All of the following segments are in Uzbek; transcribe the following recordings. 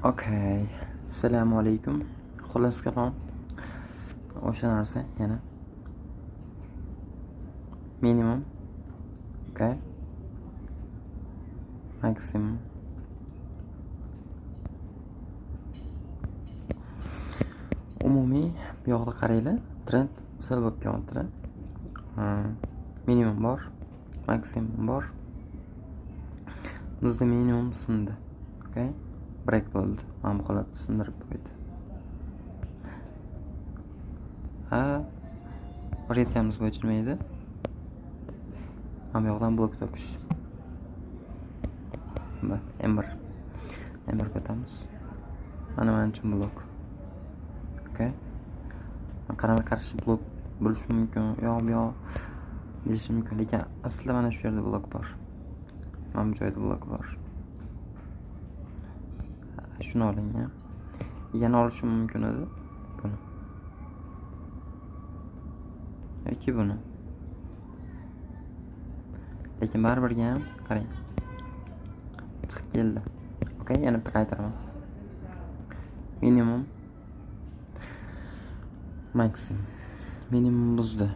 Okay. Assalomu alaykum. Xullas kalom. O'sha narsa yana. Minimum. Okay. Maximum. Umumiy bu yoqda qaranglar. Trend sal bo'lib kelyapti. Minimum bor, maksimum bor. Bizda minimum sindi. Okay? Break bo'ldi. Mana bu holatda sindirib qo'ydi. O'rgatganimiz bo'yicha nima edi? Mana bu yoqdan blok topish. M1 ko'tamiz. Mana uchun blok. Okay? Qarama qarshi blok bo'lishi mumkin, yo'q deyish mumkin, lekin aslida mana shu yerda blok bor. Mana bu joyda blok bor. Shuni oling, yana olishim mumkin edi buni. Yoki buni. Lekin baribirga ham qarang. Chiqib keldi. Okay, yana bitta qaytaraman. Minimum, maksimum. Minimum buzdi.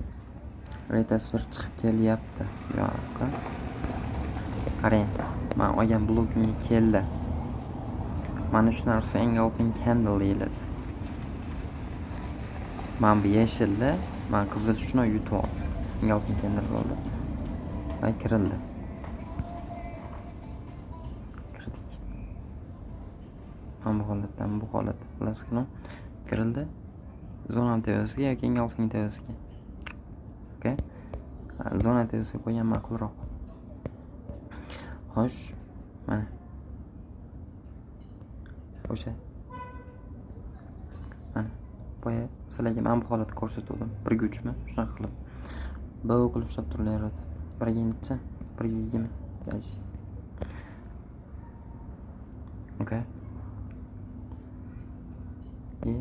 Retest bir chiqib kelyapti. Yo'q. Qarang, men olgan blokimga keldi. Mana shu narsa engulfing candle deyiladi. Men bu yashilda, men qizil shuni yutib oldim. Engulfing candle bo'ldi. Va kirdik. Mana bu holatda bilasizmi? Kirildi. Zona tevasiga yoki engulfing tevasiga. Okay? Zona tevasiga qo'ygan ma'qulroq. Xo'sh, mana o'sha mana boya sizlarga men bu holatni ko'rsatdim. 1:3 mi? Shunaqa qilib. B qilib ushlab turilaveradi. 1:necha? 1:20. Dash. Okay.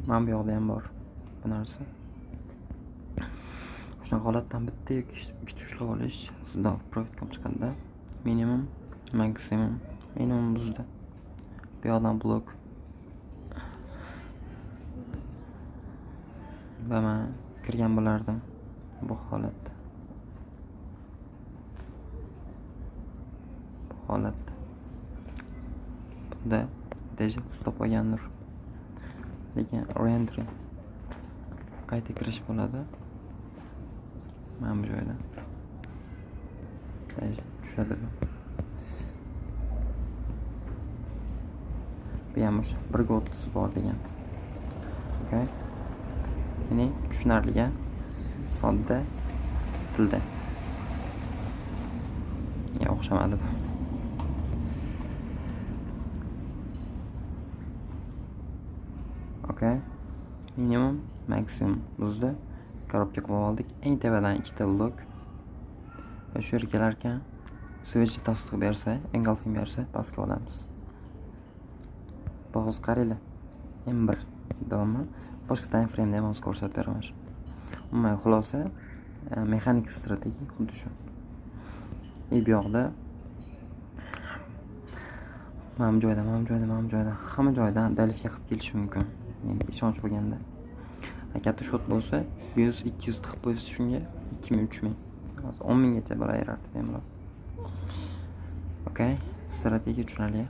Men bu yoqda ham bor bu narsa. Shunaqa holatdan bitta yoki ikkita ushlab olish sizda profit kom chiqadi. Minimum, maksimum. Minimum buzdi. Bu yoqdan blok. Va men kirgan bo'lardim bu holatda. Bunda deja stop olgandir. Lekin reentry qayta kirish bo'ladi. Mana bu joyda. Deja tushadi. Bu ham o'sha 1:30 bor degan. Okay? Ya'ni tushunarliga sodda tilda. O'xshamadi bu. Okay. Minimum, maksimum buzdi. Korobka qo'yib oldik. Eng tepadan ikkita blok. Va shu yerga kelarkan switch tasdiq bersa, engulfing bersa, pastga olamiz. Hozir qaranglar. M1 davomi boshqa time frame'da ham ko'rsatib beraman. Umuman xulosa mexanik strategiya xuddi shu. Bu yoqda mana bu joyda hamma joydan dalifga qilib kelish mumkin. Ya'ni ishonch bo'lganda. Katta shot bo'lsa 100-200 tiqib qo'ysa shunga 2000-3000. Hozir 10 minggacha bo'laveradi bemalol. Okay, strategiya tushunarli.